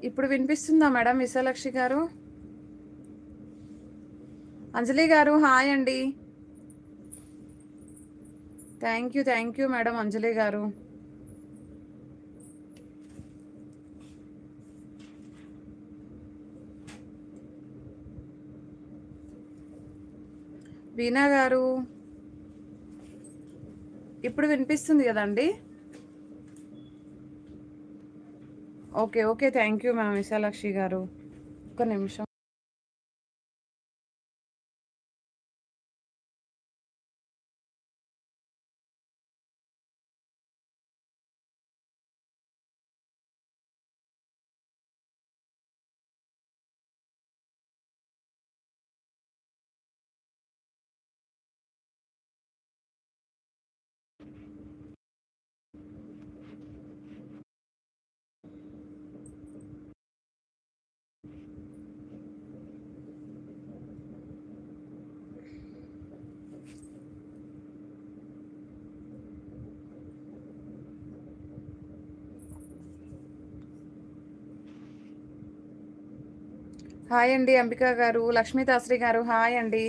ఇప్పుడు వినిపిస్తుందా మేడం విశాలాక్షి గారు? అంజలి గారు హాయ్ అండి. థ్యాంక్ యూ మేడం అంజలి గారు. వీణా గారు ఇప్పుడు వినిపిస్తుంది కదండి? Okay okay thank you ma'am Vishalakshi గారు. ఒక్క నిమిషం. హాయ్ అండి అంబికా గారు, లక్ష్మీదాశ్రీ గారు హాయ్ అండి.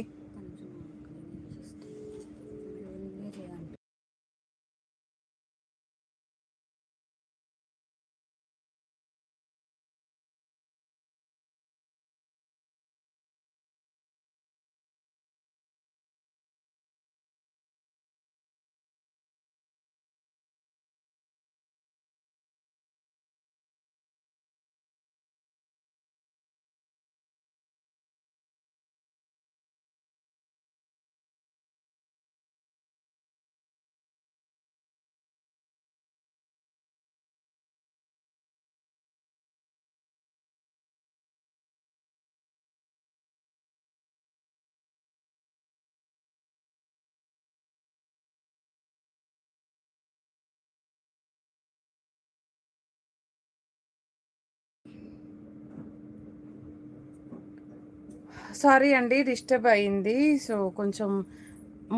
సారీ అండి డిస్టర్బ్ అయింది. సో కొంచెం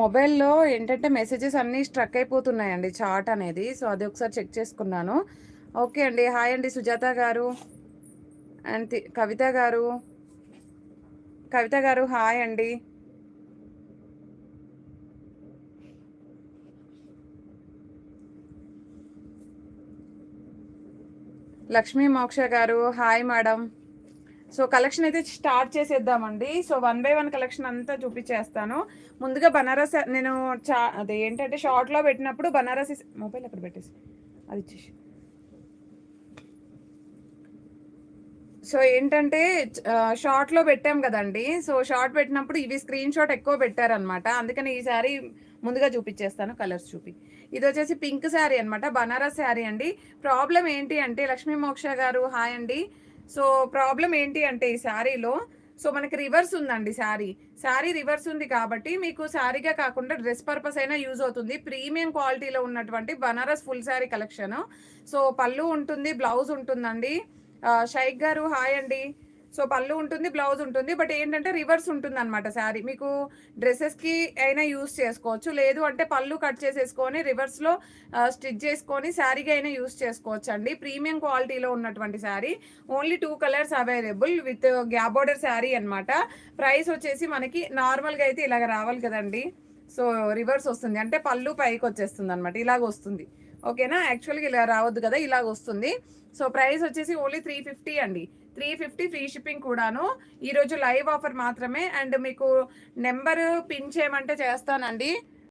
మొబైల్లో ఏంటంటే మెసేజెస్ అన్నీ స్ట్రక్ అయిపోతున్నాయండి చాట్ అనేది. సో అది ఒకసారి చెక్ చేసుకున్నాను. ఓకే అండి హాయ్ అండి సుజాత గారు అండ్ కవిత గారు హాయ్ అండి. లక్ష్మీ మోక్ష గారు హాయ్ మేడం. సో కలెక్షన్ అయితే స్టార్ట్ చేసేద్దామండి. సో 1 బై 1 కలెక్షన్ అంతా చూపించేస్తాను. ముందుగా బనారస్ నేను అది ఏంటంటే షార్ట్లో పెట్టినప్పుడు బనారసి మొబైల్ అక్కడ పెట్టేసి అది ఇచ్చేసి. సో ఏంటంటే షార్ట్లో పెట్టాం కదండి. సో షార్ట్ పెట్టినప్పుడు ఇవి స్క్రీన్ షాట్ ఎక్కువ పెట్టారనమాట. అందుకని ఈ శారీ ముందుగా చూపించేస్తాను. కలర్స్ చూపి ఇది వచ్చేసి పింక్ శారీ అనమాట, బనారస్ శారీ అండి. ప్రాబ్లం ఏంటి అంటే లక్ష్మీ మోక్ష గారు హాయ్ అండి. సో ప్రాబ్లం ఏంటి అంటే ఈ శారీలో సో మనకి రివర్స్ ఉందండి. శారీ రివర్స్ ఉంది కాబట్టి మీకు శారీగా కాకుండా డ్రెస్ పర్పస్ అయినా యూజ్ అవుతుంది. ప్రీమియం క్వాలిటీలో ఉన్నటువంటి Banaras full sari collection. So పళ్ళు ఉంటుంది, బ్లౌజ్ ఉంటుందండి. షైక్ గారు హాయ్ అండి. సో పళ్ళు ఉంటుంది, బ్లౌజ్ ఉంటుంది, బట్ ఏంటంటే రివర్స్ ఉంటుంది అనమాట శారీ. మీకు డ్రెస్సెస్కి అయినా యూస్ చేసుకోవచ్చు, లేదు అంటే పళ్ళు కట్ చేసేసుకొని రివర్స్లో స్టిచ్ చేసుకొని శారీగా అయినా యూస్ చేసుకోవచ్చు అండి. ప్రీమియం క్వాలిటీలో ఉన్నటువంటి sari. Only 2 colours available with gap border sari అనమాట. ప్రైస్ వచ్చేసి మనకి నార్మల్గా అయితే ఇలాగ రావాలి కదండి. సో రివర్స్ వస్తుంది అంటే పళ్ళు పైకి వచ్చేస్తుంది అనమాట, ఇలాగ వస్తుంది. ఓకేనా, యాక్చువల్గా ఇలా రావద్దు కదా, ఇలాగ వస్తుంది. సో ప్రైస్ వచ్చేసి ఓన్లీ 350 అండి. 350 ఫ్రీ షిప్పింగ్ కూడాను. ఈరోజు లైవ్ ఆఫర్ మాత్రమే. అండ్ మీకు నెంబర్ పిన్ చేయమంటే చేస్తానండి.